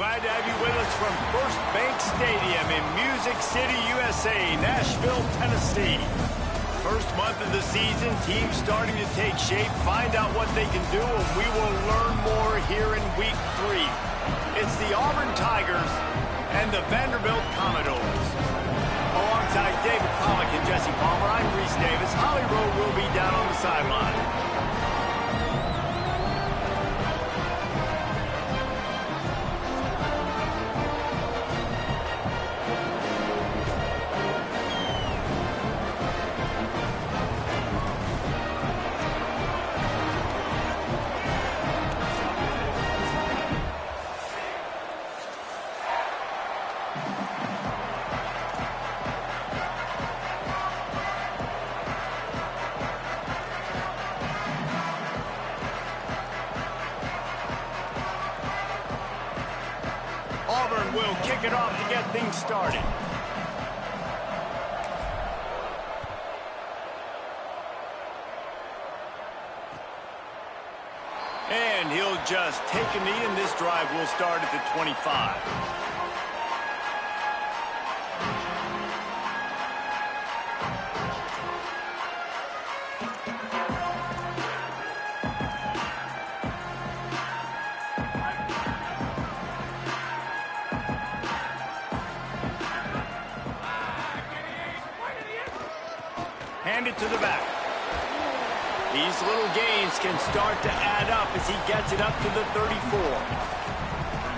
Glad to have you with us from First Bank Stadium in Music City, USA, Nashville, Tennessee. First month of the season, teams starting to take shape, find out what they can do, and we will learn more here in Week 3. It's the Auburn Tigers and the Vanderbilt Commodores. Alongside David Pollack and Jesse Palmer, I'm Reese Davis. Holly Rowe will be down on the sideline. Auburn will kick it off to get things started. And he'll just take a knee, and this drive will start at the 25. Hand it to the back. These little gains can start to add up as he gets it up to the 34.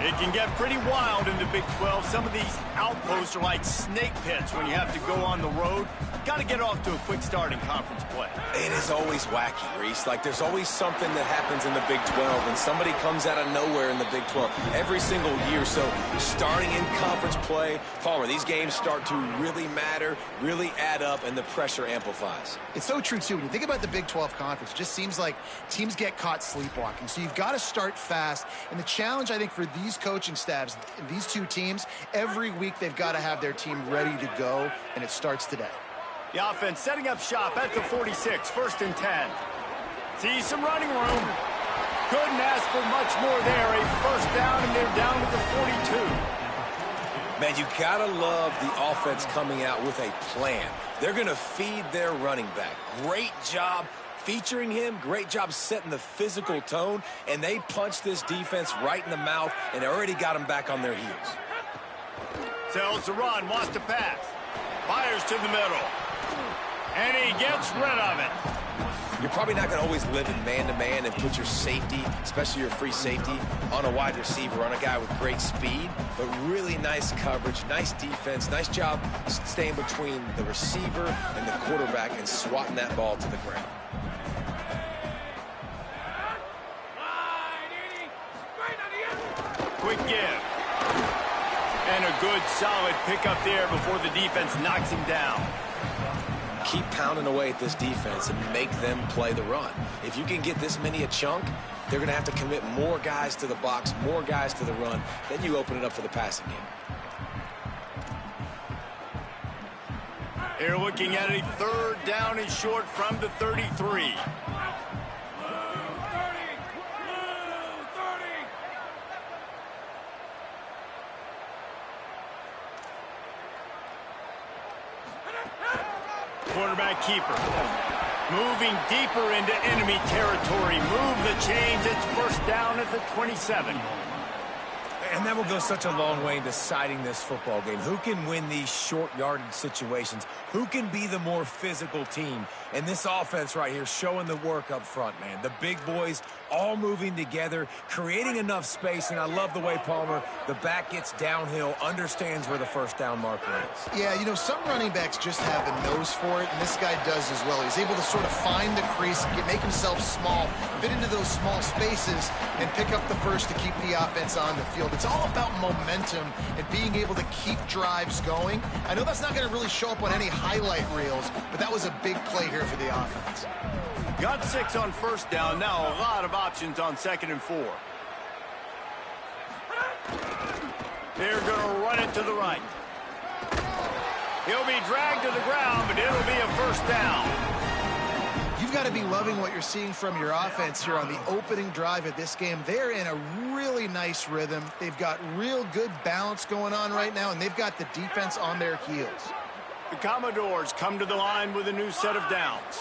It can get pretty wild in the Big 12. Some of these outposts are like snake pits when you have to go on the road. Got to get off to a quick start in conference play. It is always wacky, Reese. Like, there's always something that happens in the Big 12, and somebody comes out of nowhere in the Big 12 every single year. So, starting in conference play, Palmer, these games start to really matter, really add up, and the pressure amplifies. It's so true, too. When you think about the Big 12 Conference, it just seems like teams get caught sleepwalking. So, you've got to start fast. And the challenge, I think, for these coaching staffs, these two teams, every week they've got to have their team ready to go, and it starts today. The offense setting up shop at the 46, 1st and 10. Sees some running room. Couldn't ask for much more there. A first down, and they're down to the 42. Man, you gotta love the offense coming out with a plan. They're gonna feed their running back. Great job featuring him. Great job setting the physical tone. And they punched this defense right in the mouth and already got them back on their heels. Sells the run, wants to pass. Fires to the middle. And he gets rid of it. You're probably not going to always live in man-to-man and put your safety, especially your free safety, on a wide receiver, on a guy with great speed, but really nice coverage, nice defense, nice job staying between the receiver and the quarterback and swatting that ball to the ground. Quick give. And a good, solid pickup there before the defense knocks him down. Keep pounding away at this defense and make them play the run. If you can get this many a chunk, they're going to have to commit more guys to the box, more guys to the run. Then you open it up for the passing game. They're looking at a 3rd down and short from the 33. Quarterback keeper. Moving deeper into enemy territory. Move the chains. It's first down at the 27. And that will go such a long way in deciding this football game. Who can win these short yardage situations? Who can be the more physical team? And this offense right here showing the work up front, man. The big boys all moving together, creating enough space. And I love the way, Palmer, the back gets downhill, understands where the first down marker is. Yeah, you know, some running backs just have a nose for it, and this guy does as well. He's able to sort of find the crease, make himself small, fit into those small spaces, and pick up the first to keep the offense on the field. It's all about momentum and being able to keep drives going. I know that's not going to really show up on any highlight reels, but that was a big play here for the offense. Got 6 on first down. Now a lot of options on 2nd and 4. They're going to run it to the right. He'll be dragged to the ground, but it'll be a first down. You've got got to be loving what you're seeing from your offense here on the opening drive of this game. They're in a really nice rhythm. They've got real good balance going on right now, and they've got the defense on their heels. The Commodores come to the line with a new set of downs.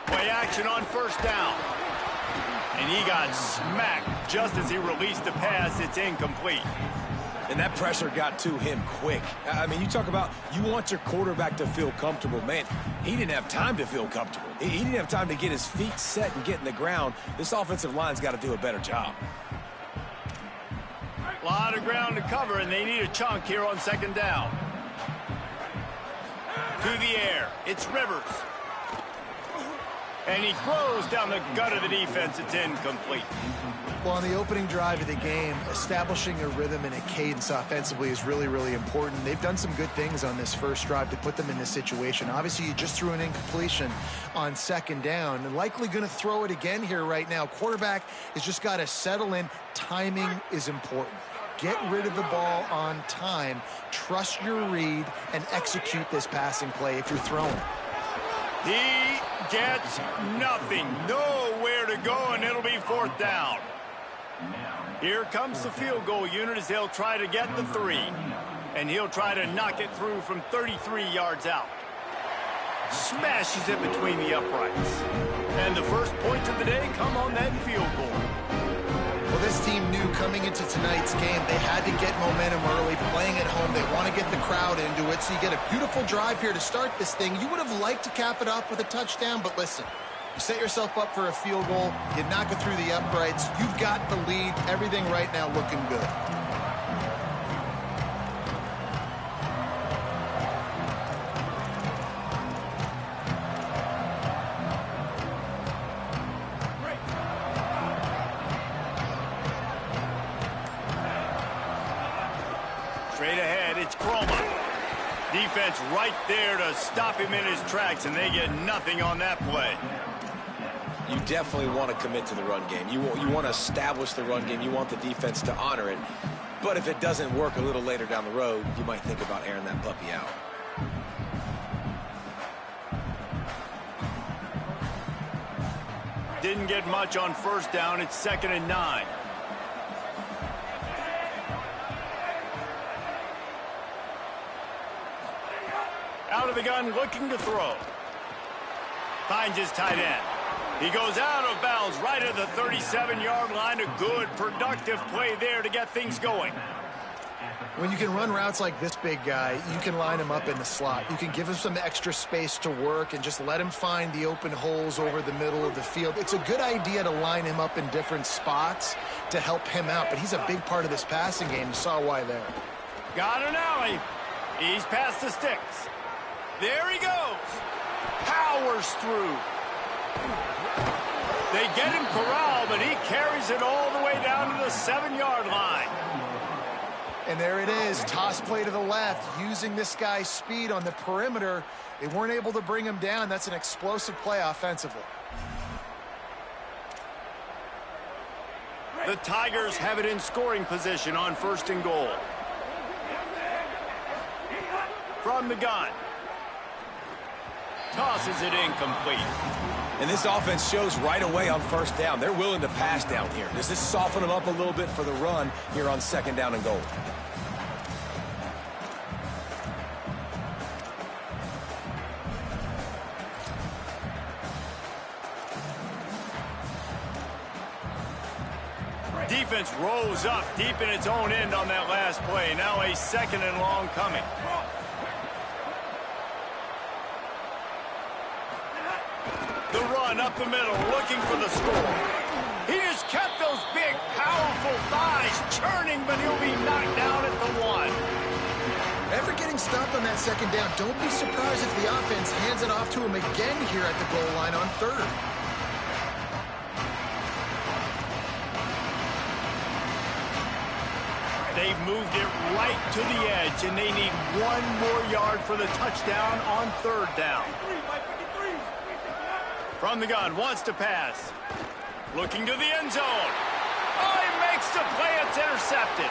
Play action on first down. And he got smacked just as he released the pass. It's incomplete. And that pressure got to him quick. I mean, you talk about you want your quarterback to feel comfortable. Man, he didn't have time to feel comfortable. He didn't have time to get his feet set and get in the ground. This offensive line's got to do a better job. A lot of ground to cover, and they need a chunk here on second down. To the air, it's Rivers. And he throws down the gut of the defense. It's incomplete. Well, on the opening drive of the game, establishing a rhythm and a cadence offensively is really, really important. They've done some good things on this first drive to put them in this situation. Obviously, you just threw an incompletion on second down and likely going to throw it again here right now. Quarterback has just got to settle in. Timing is important. Get rid of the ball on time. Trust your read and execute this passing play if you're throwing. He gets nothing. Nowhere to go, and it'll be fourth down. Here comes the field goal unit as they'll try to get the 3. And he'll try to knock it through from 33 yards out. Smashes it between the uprights. And the first points of the day come on that field goal. Well, this team knew coming into tonight's game they had to get momentum early, playing at home. They want to get the crowd into it, so you get a beautiful drive here to start this thing. You would have liked to cap it off with a touchdown, but listen, you set yourself up for a field goal, you knock it through the uprights, you've got the lead, everything right now looking good. Straight ahead, it's Chroma. Defense right there to stop him in his tracks, and they get nothing on that play. You definitely want to commit to the run game. You want to establish the run game. You want the defense to honor it. But if it doesn't work a little later down the road, you might think about airing that puppy out. Didn't get much on first down. It's 2nd and 9. Out of the gun, looking to throw. Finds his tight end. He goes out of bounds right at the 37-yard line. A good, productive play there to get things going. When you can run routes like this big guy, you can line him up in the slot. You can give him some extra space to work and just let him find the open holes over the middle of the field. It's a good idea to line him up in different spots to help him out, but he's a big part of this passing game. You saw why there. Got an alley. He's past the sticks. There he goes. Powers through. They get him corralled, but he carries it all the way down to the 7-yard line. And there it is, toss play to the left, using this guy's speed on the perimeter. They weren't able to bring him down. That's an explosive play offensively. The Tigers have it in scoring position on 1st and goal. From the gun. Tosses it incomplete. And this offense shows right away on first down. They're willing to pass down here. Does this soften them up a little bit for the run here on 2nd down and goal? Defense rolls up deep in its own end on that last play. Now a 2nd and long coming. The run up the middle, looking for the score. He just kept those big, powerful thighs churning, but he'll be knocked down at the 1. After getting stopped on that 2nd down, don't be surprised if the offense hands it off to him again here at the goal line on 3rd. They've moved it right to the edge, and they need 1 more yard for the touchdown on 3rd down. From the gun, wants to pass. Looking to the end zone. Oh, he makes the play. It's intercepted.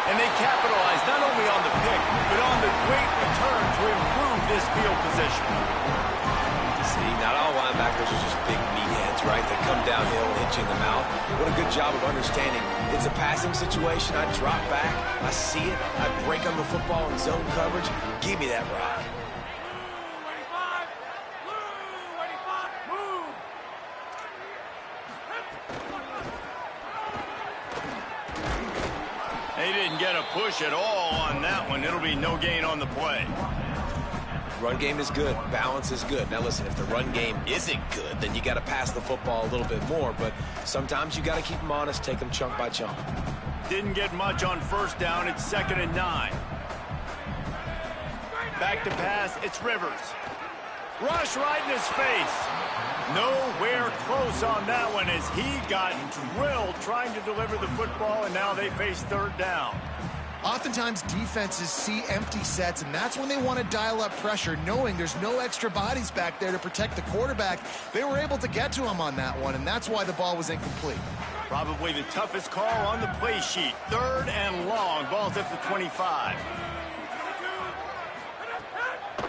And they capitalized not only on the pick, but on the great return to improve this field position. See, not all linebackers are just big meatheads, right? They come downhill and hit you in the mouth. What a good job of understanding. It's a passing situation. I drop back. I see it. I break on the football in zone coverage. Give me that rock. They didn't get a push at all on that one. It'll be no gain on the play. Run game is good. Balance is good. Now listen, if the run game isn't good, then you got to pass the football a little bit more. But sometimes you got to keep them honest, take them chunk by chunk. Didn't get much on first down. It's 2nd and 9. Back to pass. It's Rivers. Rush right in his face. Nowhere close on that one as he got drilled trying to deliver the football, and now they face 3rd down. Oftentimes, defenses see empty sets, and that's when they want to dial up pressure, knowing there's no extra bodies back there to protect the quarterback. They were able to get to him on that one, and that's why the ball was incomplete. Probably the toughest call on the play sheet. 3rd and long. Ball's at the 25.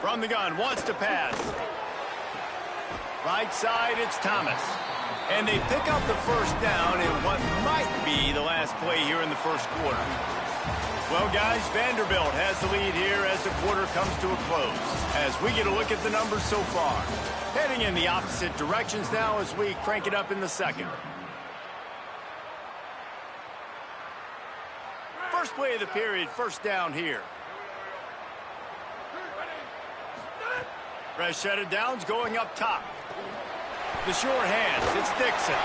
From the gun, wants to pass. Right side, it's Thomas. And they pick up the first down in what might be the last play here in the first quarter. Well, guys, Vanderbilt has the lead here as the quarter comes to a close. As we get a look at the numbers so far. Heading in the opposite directions now as we crank it up in the second. First play of the period, first down here. Fresh set of downs going up top. The short hands, it's Dixon.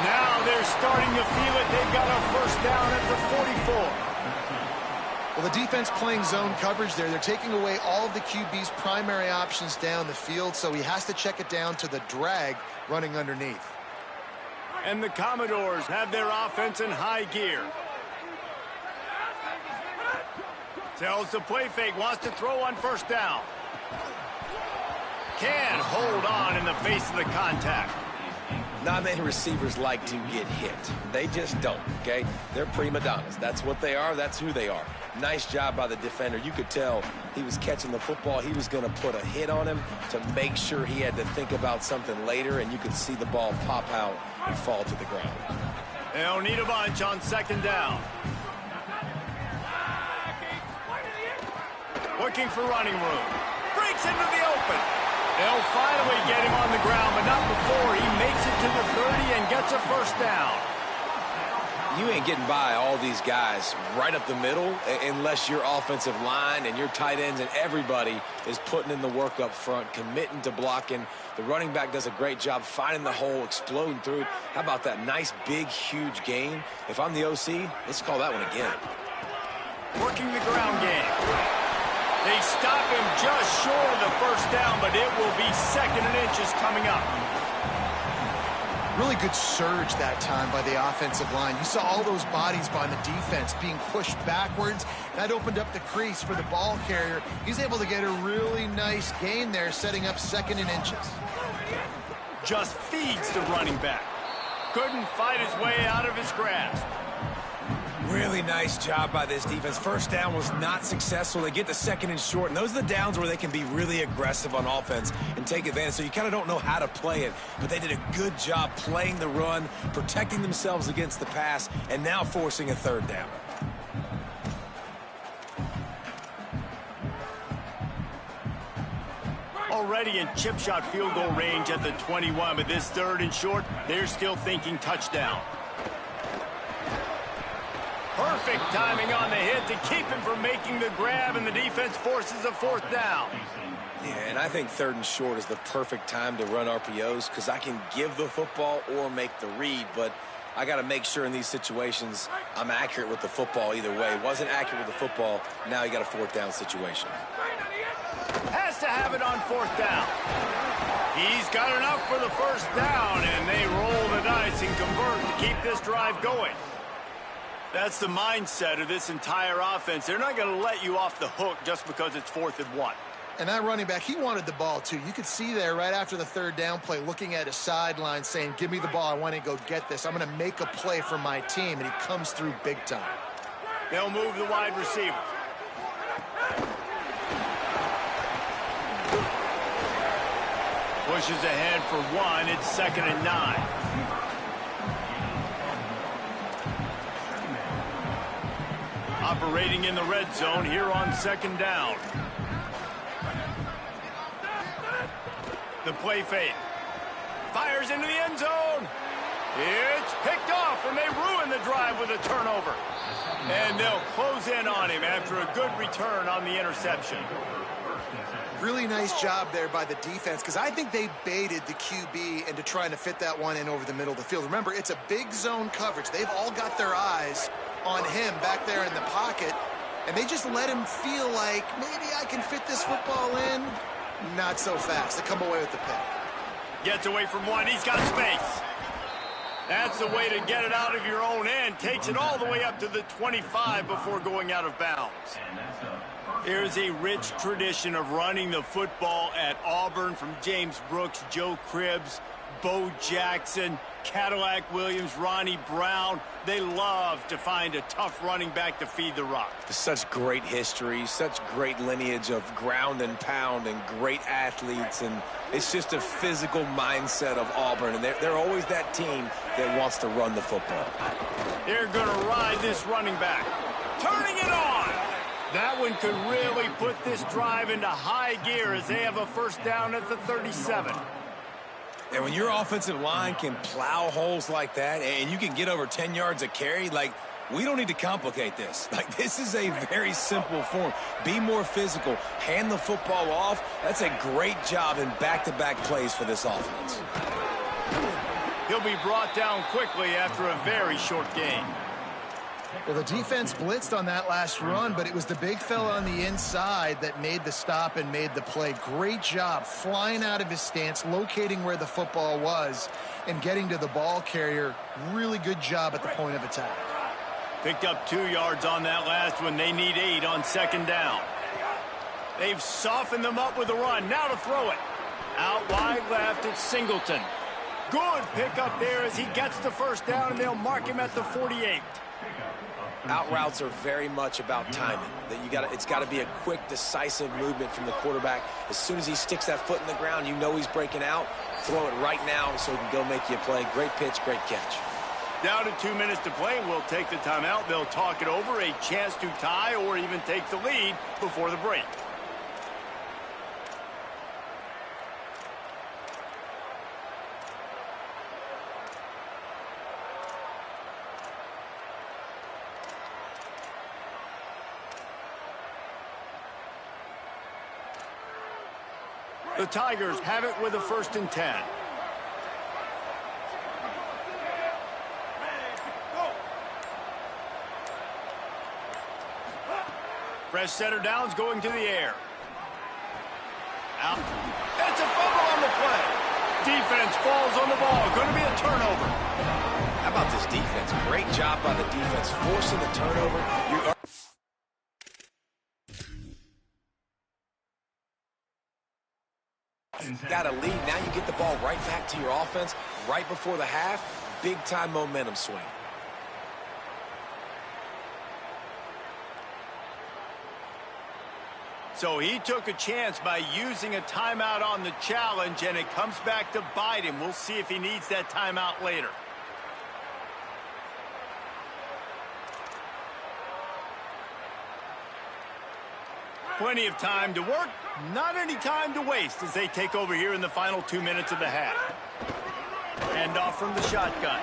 Now they're starting to feel it. They've got a first down at the 44. Well, the defense playing zone coverage there. They're taking away all of the QB's primary options down the field, so he has to check it down to the drag running underneath. And the Commodores have their offense in high gear. Tells the play fake, wants to throw on first down. Can hold on in the face of the contact. Not many receivers like to get hit. They just don't, okay? They're prima donnas. That's what they are. That's who they are. Nice job by the defender. You could tell he was catching the football. He was going to put a hit on him to make sure he had to think about something later, and you could see the ball pop out and fall to the ground. They'll need a bunch on 2nd down. Looking for running room. Breaks into the open. They'll finally get him on the ground, but not before he makes it to the 30 and gets a first down. You ain't getting by all these guys right up the middle unless your offensive line and your tight ends and everybody is putting in the work up front, committing to blocking. The running back does a great job finding the hole, exploding through. How about that nice, big, huge gain? If I'm the OC, let's call that one again. Working the ground game. They stop him just short of the first down, but it will be 2nd and inches coming up. Really good surge that time by the offensive line. You saw all those bodies by the defense being pushed backwards. That opened up the crease for the ball carrier. He's able to get a really nice gain there, setting up 2nd and inches. Just feeds the running back. Couldn't fight his way out of his grasp. Really nice job by this defense. First down was not successful. They get the 2nd and short, and those are the downs where they can be really aggressive on offense and take advantage. So you kind of don't know how to play it, but they did a good job playing the run, protecting themselves against the pass, and now forcing a 3rd down. Already in chip shot field goal range at the 21, but this 3rd and short, they're still thinking touchdown. Perfect timing on the hit to keep him from making the grab, and the defense forces a 4th down. Yeah, and I think 3rd and short is the perfect time to run RPOs because I can give the football or make the read, but I got to make sure in these situations I'm accurate with the football either way. Wasn't accurate with the football, now you got a 4th down situation. Has to have it on 4th down. He's got enough for the first down, and they roll the dice and convert to keep this drive going. That's the mindset of this entire offense. They're not going to let you off the hook just because it's 4th and 1. And that running back, he wanted the ball too. You could see there right after the 3rd down play, looking at his sideline saying, give me the ball, I want to go get this. I'm going to make a play for my team, and he comes through big time. They'll move the wide receiver. Pushes ahead for 1. It's 2nd and 9. Operating in the red zone here on 2nd down. The play fake. Fires into the end zone. It's picked off, and they ruin the drive with a turnover. And they'll close in on him after a good return on the interception. Really nice job there by the defense, because I think they baited the QB into trying to fit that one in over the middle of the field. Remember, it's a big zone coverage. They've all got their eyes on him back there in the pocket, and they just let him feel like, maybe I can fit this football in. Not so fast. They come away with the pick. Gets away from 1. He's got space. That's the way to get it out of your own end. Takes it all the way up to the 25 before going out of bounds. There's a rich tradition of running the football at Auburn, from James Brooks, Joe Cribbs, Bo Jackson, Cadillac Williams, Ronnie Brown. They love to find a tough running back to feed the rock. Such great history, such great lineage of ground and pound and great athletes, and it's just a physical mindset of Auburn, and they're always that team that wants to run the football. They're going to ride this running back. Turning it on! That one could really put this drive into high gear as they have a 1st down at the 37. And when your offensive line can plow holes like that and you can get over 10 yards a carry, like, we don't need to complicate this. Like, this is a very simple form. Be more physical. Hand the football off. That's a great job in back-to-back plays for this offense. He'll be brought down quickly after a very short gain. Well, the defense blitzed on that last run, but it was the big fella on the inside that made the stop and made the play. Great job flying out of his stance, locating where the football was, and getting to the ball carrier. Really good job at the point of attack. Picked up 2 yards on that last one. They need 8 on 2nd down. They've softened them up with a run. Now to throw it. Out wide left, it's Singleton. Good pickup there as he gets the 1st down, and they'll mark him at the 48. Out routes are very much about timing. It's got to be a quick, decisive movement from the quarterback. As soon as he sticks that foot in the ground, you know he's breaking out. Throw it right now so he can go make you a play. Great pitch, great catch. Down to 2 minutes to play. We'll take the timeout. They'll talk it over. A chance to tie or even take the lead before the break. The Tigers have it with a 1st and 10. Fresh setter downs going to the air. Out. It's a fumble on the play. Defense falls on the ball. Going to be a turnover. How about this defense? Great job by the defense, forcing the turnover. Got a lead. Now you get the ball right back to your offense right before the half. Big-time momentum swing. So he took a chance by using a timeout on the challenge, and it comes back to bite him. We'll see if he needs that timeout later. Plenty of time to work, not any time to waste as they take over here in the final 2 minutes of the half. Hand off from the shotgun.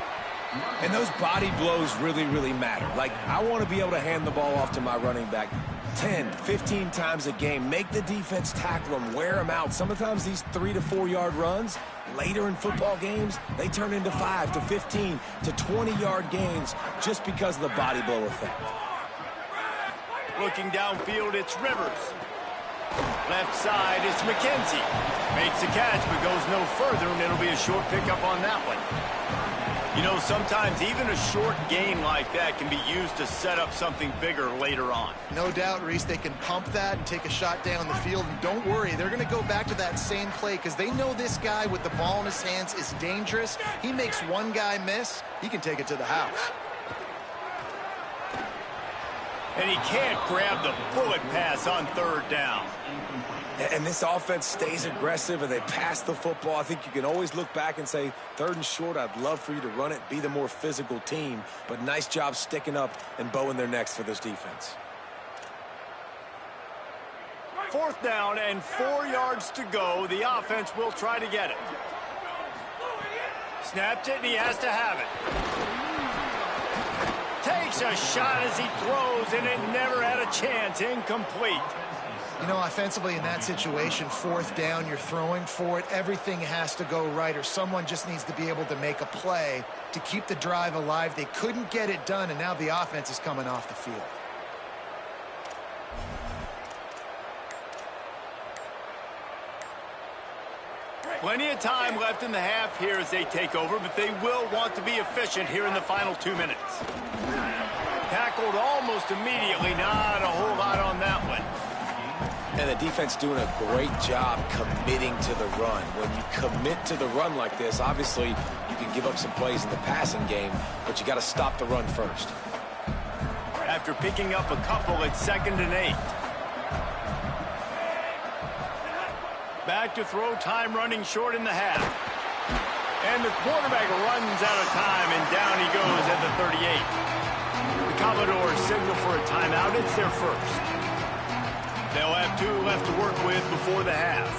And those body blows really, really matter. Like, I want to be able to hand the ball off to my running back 10, 15 times a game. Make the defense tackle them, wear them out. Sometimes these 3 to 4 yard runs, later in football games, they turn into 5 to 15 to 20 yard gains just because of the body blow effect. Looking downfield, it's Rivers. Left side, it's McKenzie. Makes the catch, but goes no further, and it'll be a short pickup on that one. You know, sometimes even a short gain like that can be used to set up something bigger later on. No doubt, Reese, they can pump that and take a shot down the field. And don't worry, they're going to go back to that same play because they know this guy with the ball in his hands is dangerous. He makes one guy miss, he can take it to the house. And he can't grab the bullet pass on third down. And this offense stays aggressive and they pass the football. I think you can always look back and say, 3rd and short, I'd love for you to run it, be the more physical team. But nice job sticking up and bowing their necks for this defense. 4th down and 4 yards to go. The offense will try to get it. Snapped it, and he has to have it. Takes a shot as he throws, and it never had a chance. Incomplete. You know, offensively in that situation, 4th down, you're throwing for it. Everything has to go right, or someone just needs to be able to make a play to keep the drive alive. They couldn't get it done, and now the offense is coming off the field. Plenty of time left in the half here as they take over, but they will want to be efficient here in the final 2 minutes. Tackled almost immediately. Not a whole lot on that one. And the defense doing a great job committing to the run. When you commit to the run like this, obviously you can give up some plays in the passing game, but you got to stop the run first. After picking up a couple, it's 2nd and 8. Back to throw, time running short in the half. And the quarterback runs out of time, and down he goes at the 38. The Commodores signal for a timeout. It's their first. They'll have 2 left to work with before the half.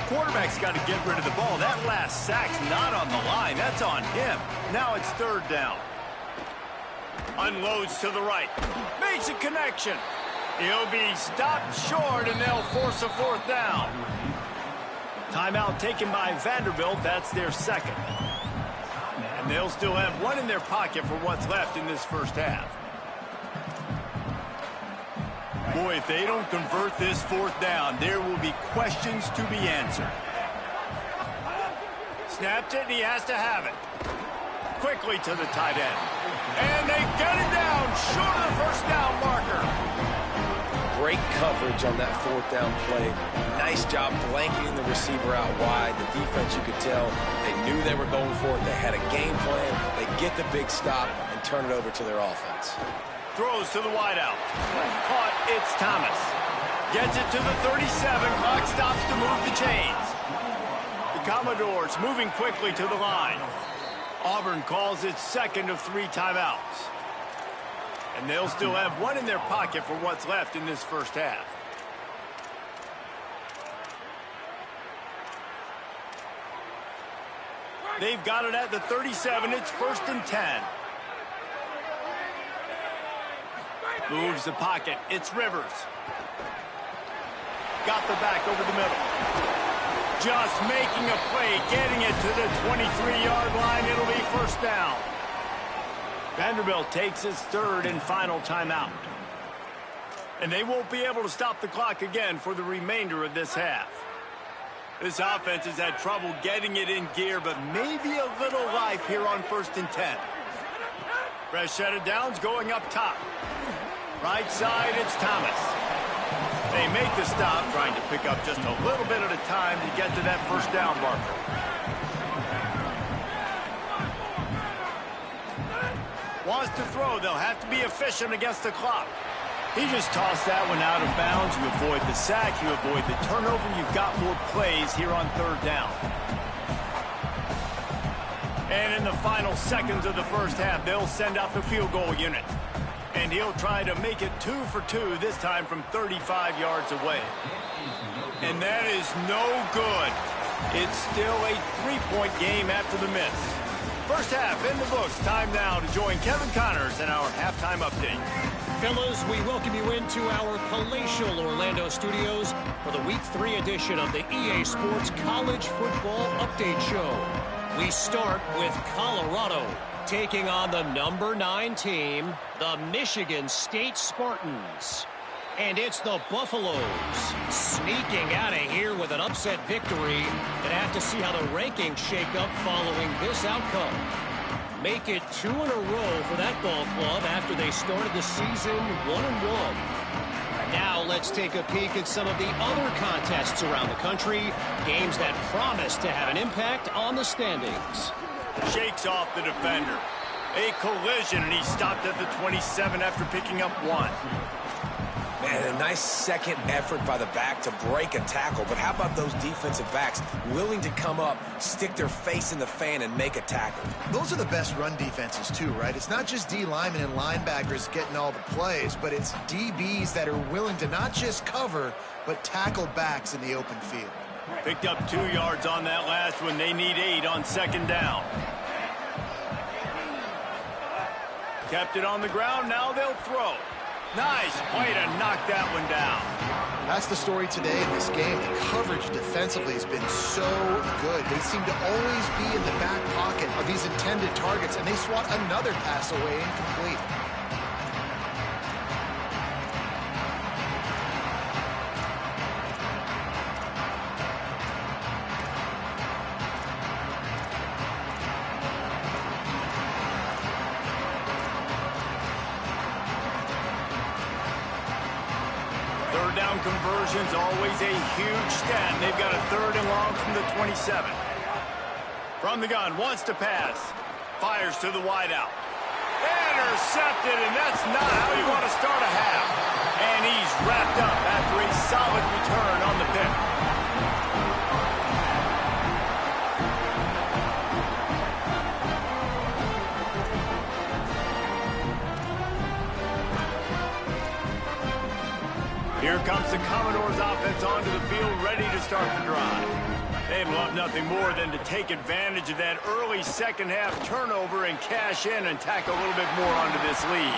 Quarterback's got to get rid of the ball. That last sack's not on the line. That's on him. Now it's 3rd down. Unloads to the right. Makes a connection. He'll be stopped short, and they'll force a 4th down. Timeout taken by Vanderbilt. That's their 2nd. And they'll still have 1 in their pocket for what's left in this first half. Boy, if they don't convert this 4th down, there will be questions to be answered. Snapped it, and he has to have it. Quickly to the tight end. And they get it down short of the 1st down marker. Great coverage on that 4th down play. Nice job blanketing the receiver out wide. The defense, you could tell, they knew they were going for it. They had a game plan. They get the big stop and turn it over to their offense. Throws to the wideout. Caught, it's Thomas. Gets it to the 37. Clock stops to move the chains. The Commodores moving quickly to the line. Auburn calls its 2nd of 3 timeouts. And they'll still have 1 in their pocket for what's left in this first half. They've got it at the 37. It's 1st and 10. Moves the pocket. It's Rivers. Got the back over the middle. Just making a play, getting it to the 23-yard line. It'll be 1st down. Vanderbilt takes its 3rd and final timeout. And they won't be able to stop the clock again for the remainder of this half. This offense has had trouble getting it in gear, but maybe a little life here on 1st and 10. Fresh set of downs going up top. Right side, it's Thomas. They make the stop, trying to pick up just a little bit at a time to get to that 1st down marker. Wants to throw. They'll have to be efficient against the clock. He just tossed that one out of bounds. You avoid the sack, you avoid the turnover. You've got more plays here on 3rd down. And in the final seconds of the first half, they'll send out the field goal unit. And he'll try to make it 2 for 2, this time from 35 yards away. And that is no good. It's still a 3-point game after the miss. First half in the books. Time now to join Kevin Connors in our halftime update. Fellas, we welcome you into our palatial Orlando studios for the Week 3 edition of the EA Sports College Football Update Show. We start with Colorado, taking on the number 9 team, the Michigan State Spartans. And it's the Buffaloes sneaking out of here with an upset victory. And have to see how the rankings shake up following this outcome. Make it 2 in a row for that ball club after they started the season 1-1. Now let's take a peek at some of the other contests around the country, games that promise to have an impact on the standings. Shakes off the defender. A collision, and he stopped at the 27 after picking up 1. Man, a nice second effort by the back to break a tackle. But how about those defensive backs willing to come up, stick their face in the fan, and make a tackle? Those are the best run defenses, too, right? It's not just D linemen and linebackers getting all the plays, but it's DBs that are willing to not just cover, but tackle backs in the open field. Picked up 2 yards on that last one. They need 8 on 2nd down. Kept it on the ground. Now they'll throw. Nice play to knock that one down. That's the story today in this game. The coverage defensively has been so good. They seem to always be in the back pocket of these intended targets, and they swat another pass away incomplete. Third down conversion's always a huge stat. They've got a 3rd and long from the 27. From the gun, wants to pass. Fires to the wideout. Intercepted, and that's not how you want to start a half. And he's wrapped up after a solid return on the pick. Here comes the Commodores offense onto the field, ready to start the drive. They'd love nothing more than to take advantage of that early second-half turnover and cash in and tack a little bit more onto this lead.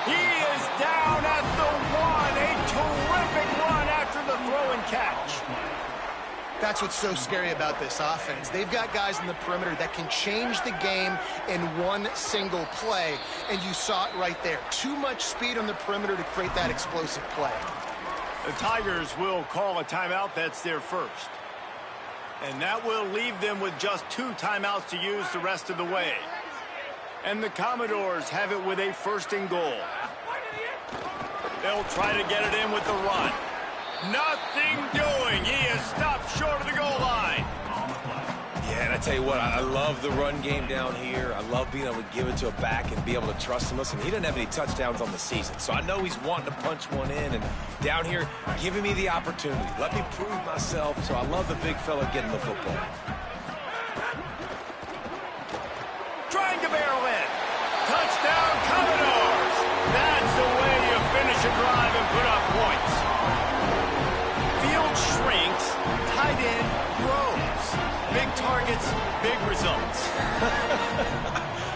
He is down at the 1. A terrific run after the throw and catch. That's what's so scary about this offense. They've got guys in the perimeter that can change the game in one single play, and you saw it right there. Too much speed on the perimeter to create that explosive play. The Tigers will call a timeout. That's their first. And that will leave them with just 2 timeouts to use the rest of the way. And the Commodores have it with a 1st and goal. They'll try to get it in with the run. Nothing doing. He is stopped short of the goal line. Yeah, and I tell you what, I love the run game down here. I love being able to give it to a back and be able to trust him. Listen, he doesn't have any touchdowns on the season, so I know he's wanting to punch one in. And down here, giving me the opportunity. Let me prove myself, so I love the big fella getting the football. Trying to barrel in. Touchdown, Commodores. That's the way you finish a drive and put up points. Field shrinks, tight end grows. Big targets, big results.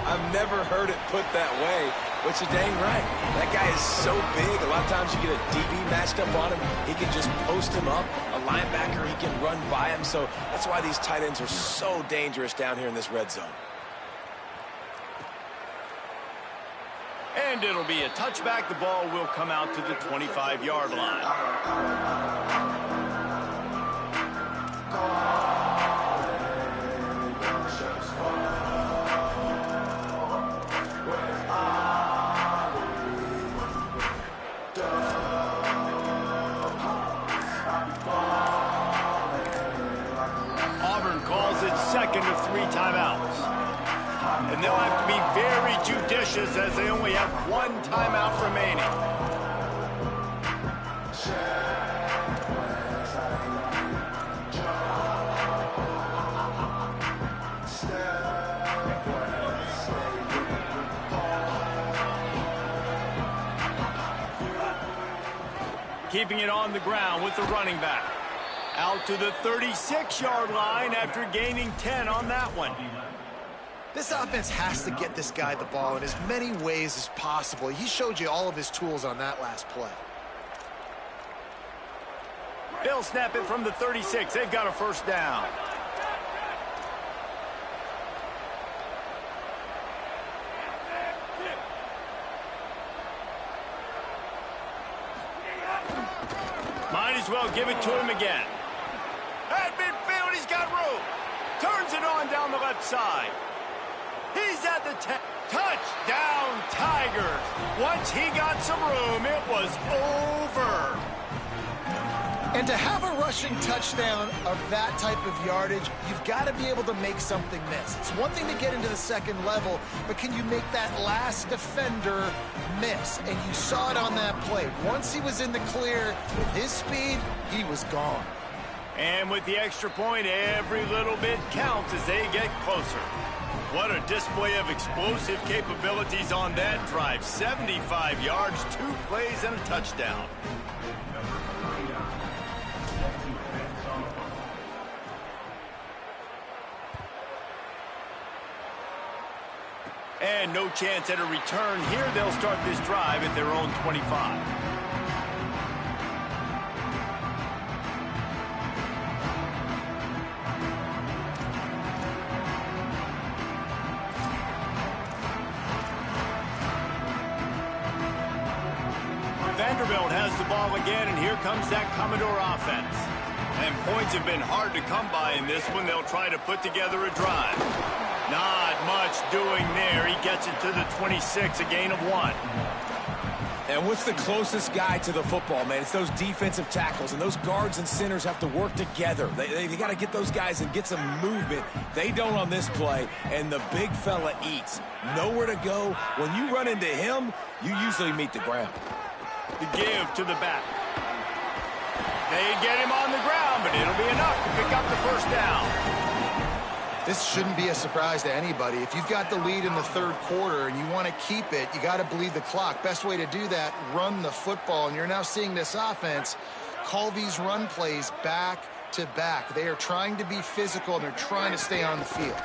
I've never heard it put that way, but you're dang right. That guy is so big. A lot of times you get a DB matched up on him. He can just post him up. A linebacker, he can run by him. So that's why these tight ends are so dangerous down here in this red zone. And it'll be a touchback. The ball will come out to the 25-yard line. Second of 3 timeouts. And they'll have to be very judicious as they only have 1 timeout remaining. Keeping it on the ground with the running back. Out to the 36-yard line after gaining 10 on that one. This offense has to get this guy the ball in as many ways as possible. He showed you all of his tools on that last play. They'll snap it from the 36. They've got a 1st down. Might as well give it to him again. At midfield, he's got room. Turns it on down the left side. He's at inside the 10. Touchdown, Tigers. Once he got some room, it was over. And to have a rushing touchdown of that type of yardage, you've got to be able to make something miss. It's one thing to get into the second level, but can you make that last defender miss? And you saw it on that play. Once he was in the clear, with his speed, he was gone. And with the extra point, every little bit counts as they get closer. What a display of explosive capabilities on that drive. 75 yards, 2 plays, and a touchdown. And no chance at a return here. They'll start this drive at their own 25. Vanderbilt has the ball again, and here comes that Commodore offense. And points have been hard to come by in this one. They'll try to put together a drive. Not much doing there. He gets it to the 26, a gain of 1. And what's the closest guy to the football, man? It's those defensive tackles, and those guards and centers have to work together. They got to get those guys and get some movement. They don't on this play, and the big fella eats. Nowhere to go. When you run into him, you usually meet the ground. The give to the back. They get him on the ground, but it'll be enough to pick up the first down. This shouldn't be a surprise to anybody. If you've got the lead in the third quarter and you want to keep it, you got to bleed the clock. Best way to do that, run the football. And you're now seeing this offense call these run plays back to back. They are trying to be physical, and they're trying to stay on the field.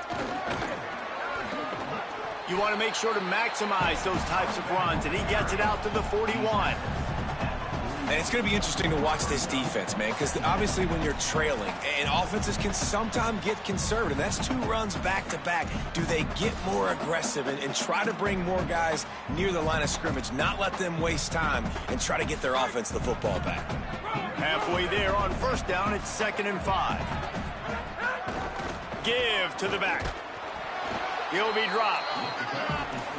You want to make sure to maximize those types of runs, and he gets it out to the 41. And it's going to be interesting to watch this defense, man, because obviously when you're trailing, and offenses can sometimes get conservative. That's 2 runs back-to-back. Do they get more aggressive and try to bring more guys near the line of scrimmage, not let them waste time, and try to get their offense the football back? Halfway there on first down, it's 2nd and 5. Give to the back. He'll be dropped.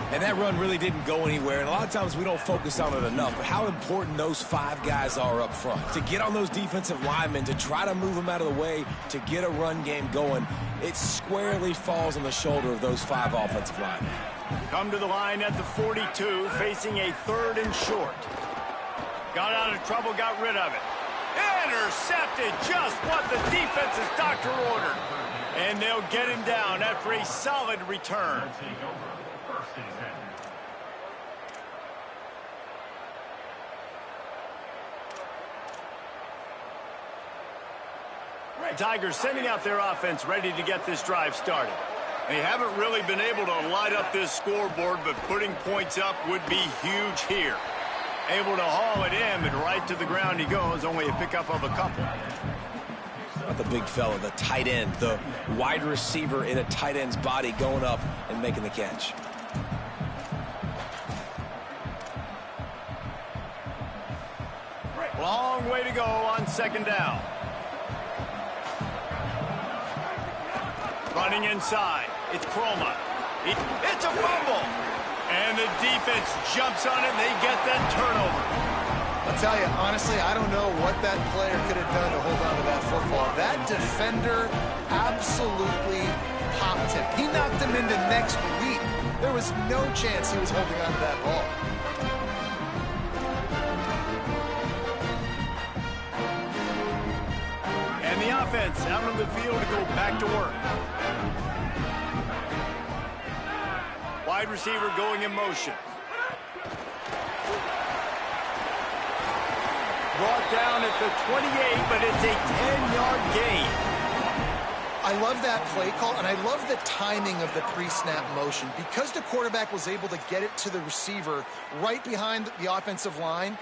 And that run really didn't go anywhere, and a lot of times we don't focus on it enough, but how important those 5 guys are up front. To get on those defensive linemen, to try to move them out of the way, to get a run game going, it squarely falls on the shoulder of those 5 offensive linemen. Come to the line at the 42, facing a 3rd and short. Got out of trouble, got rid of it. Intercepted, just what the defense's doctor ordered. And they'll get him down after a solid return. Tigers sending out their offense ready to get this drive started. They haven't really been able to light up this scoreboard, but putting points up would be huge here. Able to haul it in, and right to the ground he goes, only a pickup of a couple. Not the big fella, the tight end, the wide receiver in a tight end's body going up and making the catch. Long way to go on 2nd down. Running inside. It's Croma. It's a fumble. And the defense jumps on it, and they get that turnover. I'll tell you, honestly, I don't know what that player could have done to hold on to that football. That defender absolutely popped him. He knocked him into next week. There was no chance he was holding on to that ball. And the offense out on the field to go back to work. Wide receiver going in motion. Brought down at the 28, but it's a 10-yard gain. I love that play call, and I love the timing of the pre-snap motion. Because the quarterback was able to get it to the receiver right behind the offensive line,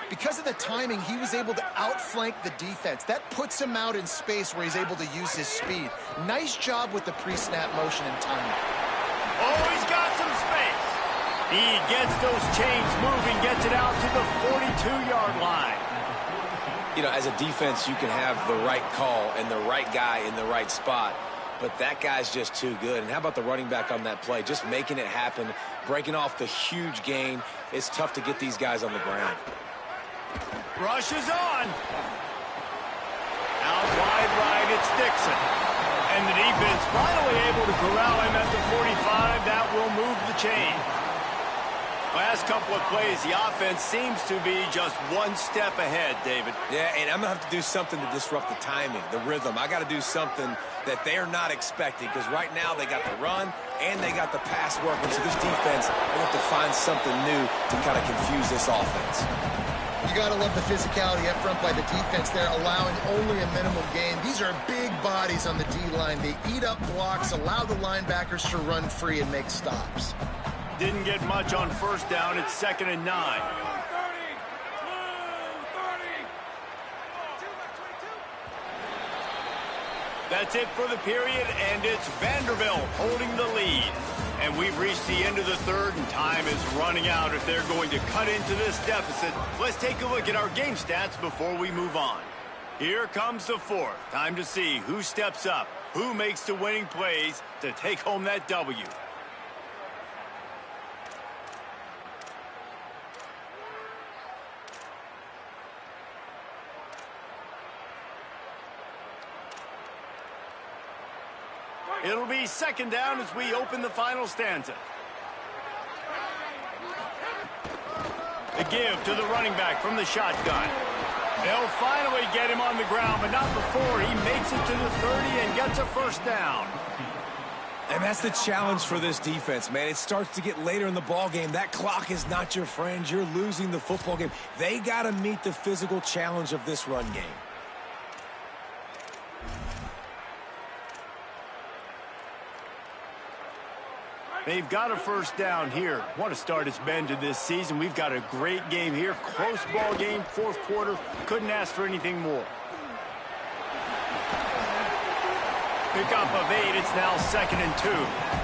because of the timing, he was able to outflank the defense. That puts him out in space where he's able to use his speed. Nice job with the pre-snap motion and timing. Oh, he's got some space. He gets those chains moving, gets it out to the 42-yard line. You know, as a defense, you can have the right call and the right guy in the right spot. but that guy's just too good. And how about the running back on that play? Just making it happen, breaking off the huge gain. It's tough to get these guys on the ground. Rush is on. Out wide right, it's Dixon. And the defense finally able to corral him at the 45. That will move the chain. Last couple of plays, the offense seems to be just one step ahead, David. Yeah, and I'm going to have to do something to disrupt the timing, the rhythm. I got to do something that they're not expecting, because right now they got the run and they got the pass working. So this defense, they have to find something new to kind of confuse this offense. You got to love the physicality up front by the defense there, allowing only a minimum gain. These are big bodies on the D-line. They eat up blocks, allow the linebackers to run free and make stops. Didn't get much on first down. It's 2nd and 9. That's it for the period, and it's Vanderbilt holding the lead. And we've reached the end of the third, and time is running out if they're going to cut into this deficit. Let's take a look at our game stats before we move on. Here comes the fourth. Time to see who steps up, who makes the winning plays to take home that W. It'll be 2nd down as we open the final stanza. The give to the running back from the shotgun. They'll finally get him on the ground, but not before he makes it to the 30 and gets a first down. And that's the challenge for this defense, man. It starts to get later in the ball game. That clock is not your friend. You're losing the football game. They got to meet the physical challenge of this run game. They've got a first down here. What a start it's been to this season. We've got a great game here. Close ball game, fourth quarter. Couldn't ask for anything more. Pickup of 8. It's now 2nd and 2.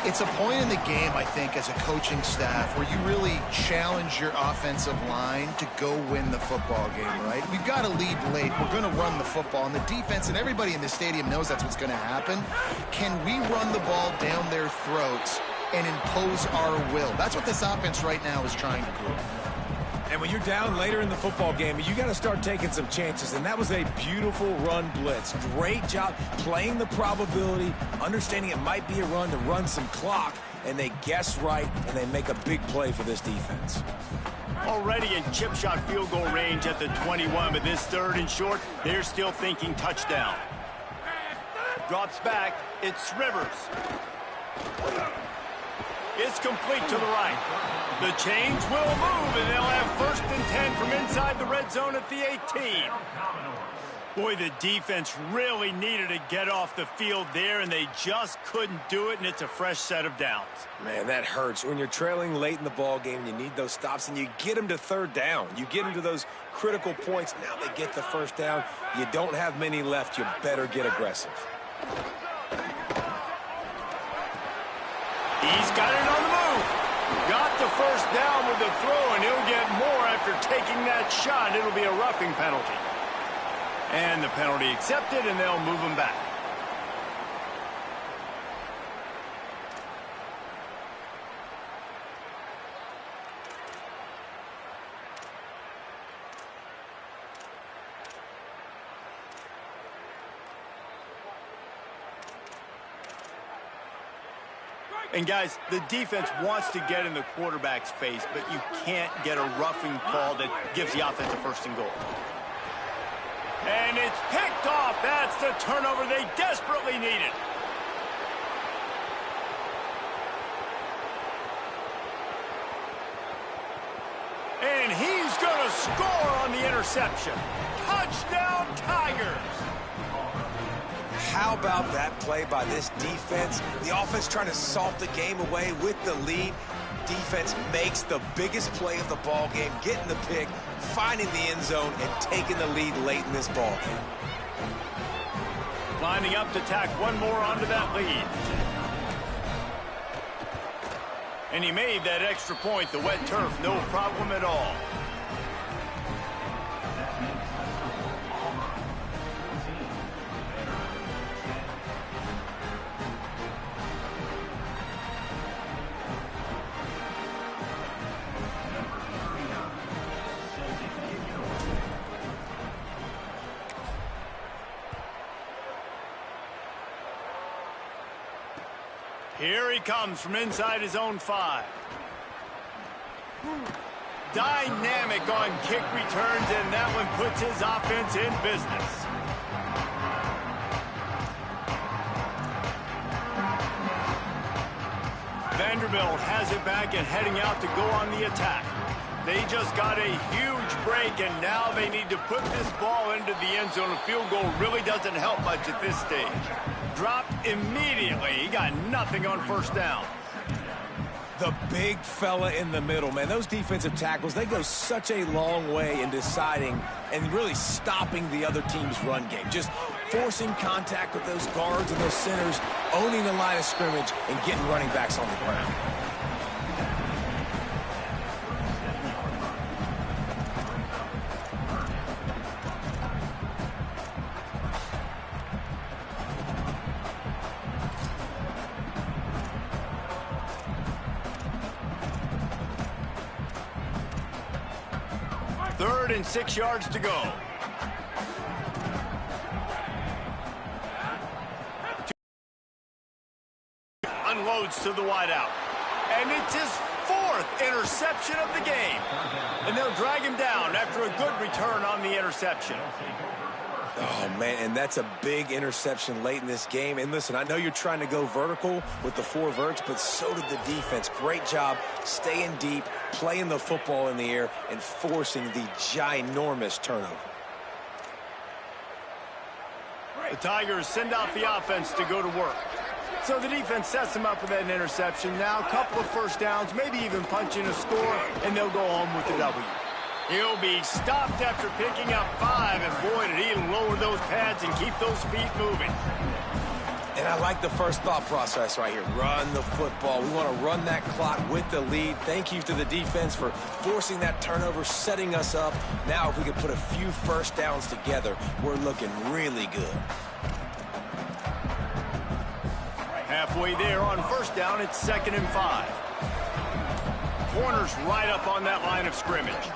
It's a point in the game, I think, as a coaching staff where you really challenge your offensive line to go win the football game, right? We've got to lead late. We're going to run the football. And the defense and everybody in the stadium knows that's what's going to happen. Can we run the ball down their throats and impose our will? That's what this offense right now is trying to do. And when you're down later in the football game, you got to start taking some chances. And that was a beautiful run blitz. Great job playing the probability, understanding it might be a run to run some clock, and they guess right, and they make a big play for this defense. Already in chip shot field goal range at the 21, but this 3rd and short, they're still thinking touchdown. Drops back. It's Rivers. It's complete to the right. The chains will move, and they'll have 1st and 10 from inside the red zone at the 18. Boy, the defense really needed to get off the field there, and they just couldn't do it, and it's a fresh set of downs. Man, that hurts. When you're trailing late in the ball game, you need those stops, and you get them to 3rd down. You get them to those critical points. Now they get the first down. You don't have many left. You better get aggressive. He's got it on the move. Got the first down with the throw, and he'll get more after taking that shot. It'll be a roughing penalty. And the penalty accepted, and they'll move him back. And, guys, the defense wants to get in the quarterback's face, but you can't get a roughing call that gives the offense a 1st and goal. And it's picked off. That's the turnover they desperately needed. And he's going to score on the interception. Touchdown, Tigers. How about that play by this defense? The offense trying to salt the game away with the lead. Defense makes the biggest play of the ball game, getting the pick, finding the end zone, and taking the lead late in this ball game. Lining up to tack one more onto that lead. And he made that extra point, the wet turf, no problem at all. Here he comes from inside his own 5. Dynamic on kick returns, and that one puts his offense in business. Vanderbilt has it back and heading out to go on the attack. They just got a huge break, and now they need to put this ball into the end zone. A field goal really doesn't help much at this stage. Dropped immediately. He got nothing on first down. The big fella in the middle, man. Those defensive tackles, they go such a long way in deciding and really stopping the other team's run game. Just forcing contact with those guards and those centers, owning the line of scrimmage, and getting running backs on the ground. Third and 6 yards to go. Unloads to the wideout. And it's his 4th interception of the game. And they'll drag him down after a good return on the interception. Oh, man, and that's a big interception late in this game. And listen, I know you're trying to go vertical with the 4 verts, but so did the defense. Great job staying deep, playing the football in the air, and forcing the ginormous turnover. The Tigers send out the offense to go to work. So the defense sets them up with that interception. Now a couple of first downs, maybe even punching a score, and they'll go home with the W. He'll be stopped after picking up 5, and boy, did he lower those pads and keep those feet moving. And I like the first thought process right here. Run the football. We want to run that clock with the lead. Thank you to the defense for forcing that turnover, setting us up. Now if we can put a few first downs together, we're looking really good. Halfway there on first down, it's 2nd and 5. Corner's right up on that line of scrimmage.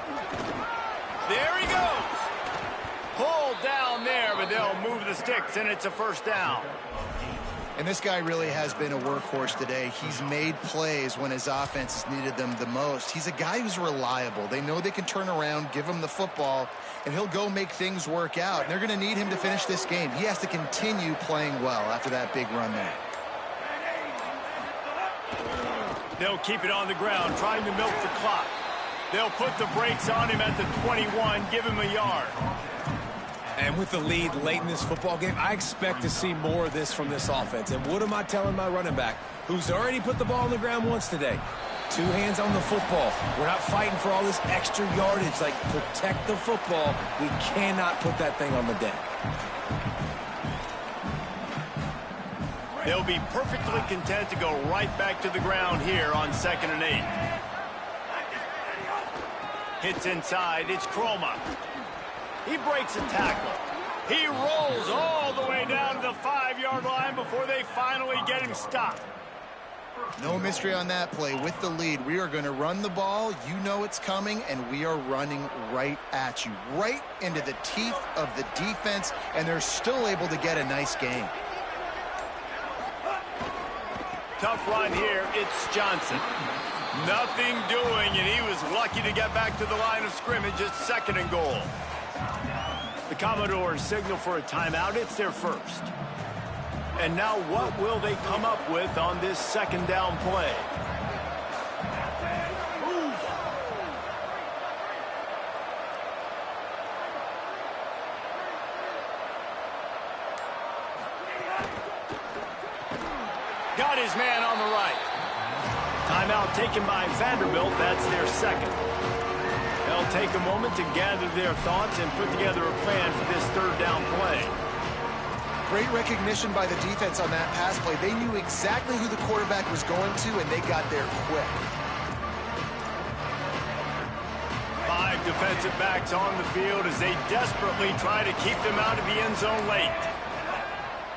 There he goes. Pulled down there, but they'll move the sticks, and it's a first down. And this guy really has been a workhorse today. He's made plays when his offense has needed them the most. He's a guy who's reliable. They know they can turn around, give him the football, and he'll go make things work out. And they're going to need him to finish this game. He has to continue playing well after that big run there. They'll keep it on the ground, trying to milk the clock. They'll put the brakes on him at the 21, give him a yard. And with the lead late in this football game, I expect to see more of this from this offense. And what am I telling my running back, who's already put the ball on the ground once today? 2 hands on the football. We're not fighting for all this extra yardage. Like, protect the football. We cannot put that thing on the deck. They'll be perfectly content to go right back to the ground here on 2nd and 8. Hits inside. It's Croma. He breaks a tackle. He rolls all the way down to the 5-yard line before they finally get him stopped. No mystery on that play. With the lead, we are going to run the ball. You know it's coming, and we are running right at you, right into the teeth of the defense, and they're still able to get a nice gain. Tough run here. It's Johnson. Nothing doing, and he was lucky to get back to the line of scrimmage. It's 2nd and goal. The Commodores signal for a timeout. It's their first. And now what will they come up with on this 2nd down play? Got his man on the right. Timeout taken by Vanderbilt. That's their 2nd. They'll take a moment to gather their thoughts and put together a plan for this 3rd down play. Great recognition by the defense on that pass play. They knew exactly who the quarterback was going to, and they got there quick. 5 defensive backs on the field as they desperately try to keep them out of the end zone late.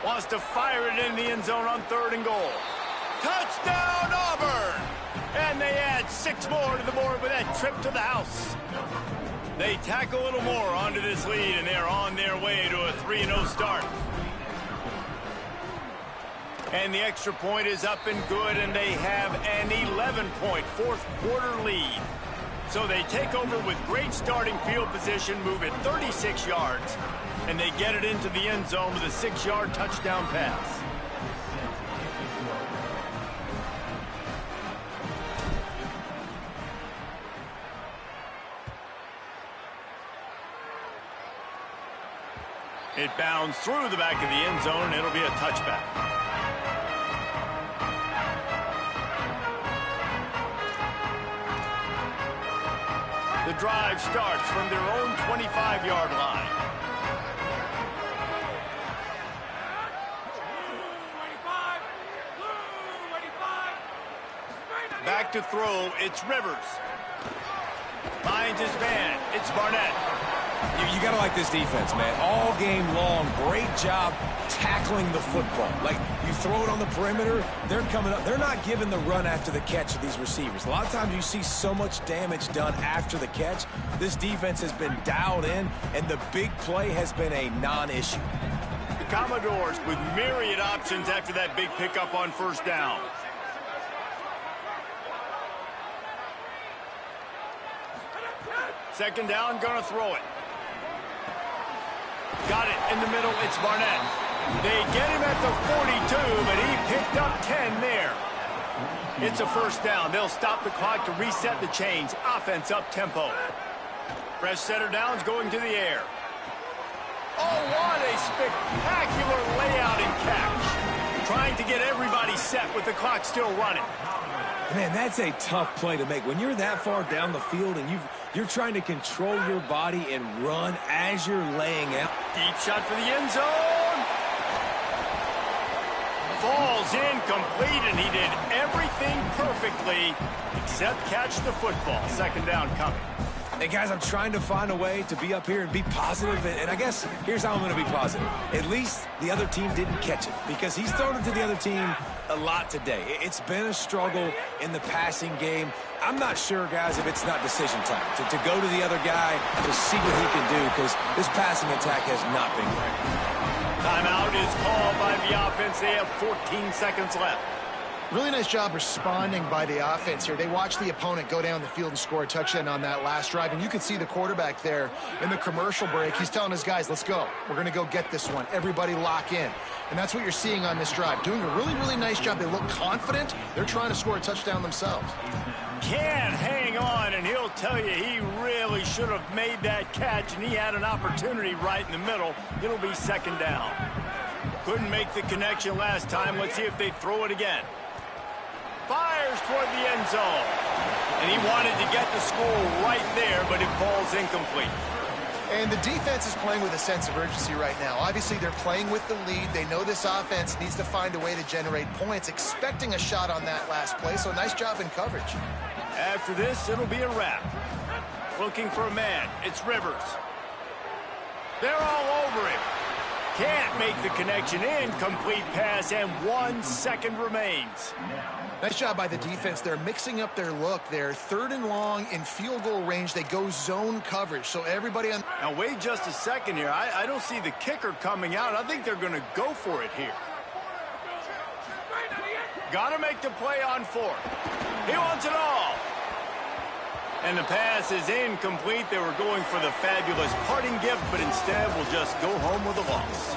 Wants to fire it in the end zone on 3rd and goal. Touchdown, Auburn! And they add 6 more to the board with that trip to the house. They tack a little more onto this lead, and they're on their way to a 3-0 start. And the extra point is up and good, and they have an 11-point fourth-quarter lead. So they take over with great starting field position, move it 36 yards, and they get it into the end zone with a 6-yard touchdown pass. It bounds through the back of the end zone, and it'll be a touchback. The drive starts from their own 25-yard line. Back to throw, it's Rivers. Finds his man, it's Barnett. You got to like this defense, man. All game long, great job tackling the football. Like, you throw it on the perimeter, they're coming up. They're not giving the run after the catch to these receivers. A lot of times you see so much damage done after the catch. This defense has been dialed in, and the big play has been a non-issue. The Commodores with myriad options after that big pickup on first down. Second down, gonna throw it. Got it in the middle, it's Barnett. They get him at the 42, but he picked up 10 there. It's a first down. They'll stop the clock to reset the chains. Offense up tempo. Fresh setter downs going to the air. Oh, what a spectacular layout and catch. Trying to get everybody set with the clock still running. Man, that's a tough play to make. When you're that far down the field and you're trying to control your body and run as you're laying out. Deep shot for the end zone. Falls incomplete, and he did everything perfectly except catch the football. Second down coming. Hey, guys, I'm trying to find a way to be up here and be positive, and I guess here's how I'm going to be positive. At least the other team didn't catch it, because he's thrown it to the other team a lot today. It's been a struggle in the passing game. I'm not sure, guys, if it's not decision time to go to the other guy to see what he can do, because this passing attack has not been great. Timeout is called by the offense. They have 14 seconds left. Really nice job responding by the offense here. They watched the opponent go down the field and score a touchdown on that last drive. And you can see the quarterback there in the commercial break. He's telling his guys, let's go. We're going to go get this one. Everybody lock in. And that's what you're seeing on this drive. Doing a really, really nice job. They look confident. They're trying to score a touchdown themselves. Can hang on, and he'll tell you he really should have made that catch, and he had an opportunity right in the middle. It'll be second down. Couldn't make the connection last time. Let's see if they throw it again. Fires toward the end zone. And he wanted to get the score right there, but it falls incomplete. And the defense is playing with a sense of urgency right now. Obviously, they're playing with the lead. They know this offense needs to find a way to generate points, expecting a shot on that last play. So nice job in coverage. After this, it'll be a wrap. Looking for a man. It's Rivers. They're all over him. Can't make the connection. Incomplete pass, and 1 second remains. Nice job by the defense. They're mixing up their look there. Third and long in field goal range. They go zone coverage. So everybody on... Now, wait just a second here. I don't see the kicker coming out. I think they're going to go for it here. Got to make the play on fourth. He wants it all. And the pass is incomplete. They were going for the fabulous parting gift, but instead will just go home with a loss.